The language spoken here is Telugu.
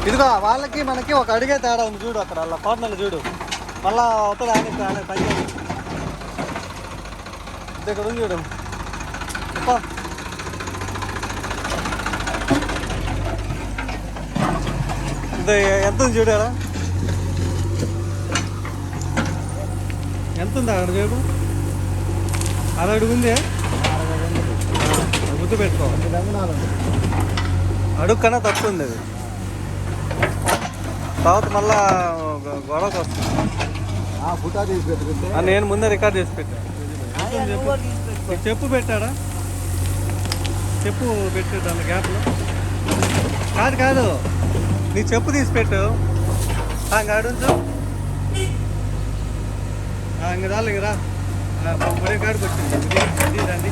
ఇదిగో వాళ్ళకి మనకి ఒక అడిగే తేడా ఉంది చూడు, అక్కడ అలా కోటనలు చూడు, మళ్ళా అవుతుంది ఆయన పైకి ఇక్కడ ఉంది చూడు. ఇది ఎంత ఉంది చూడారా, ఎంత ఉంది అక్కడ చూడు, అలా అడుగు ఉంది, గుర్తు పెట్టుకో, అడుగు కన్నా తక్కువ ఉంది అది. తర్వాత మళ్ళా గొడవకు వస్తుంది. నేను ముందే రికార్డ్ చేసి పెట్టాను. చెప్పు పెట్టాడా, చెప్పు పెట్టు దాని గ్యాప్లో. కాదు నీ చెప్పు తీసి పెట్టు. అడుగు ఇంక రాళ్ళు ఇంక రా, ఒరే కాడికి వచ్చింది రండి.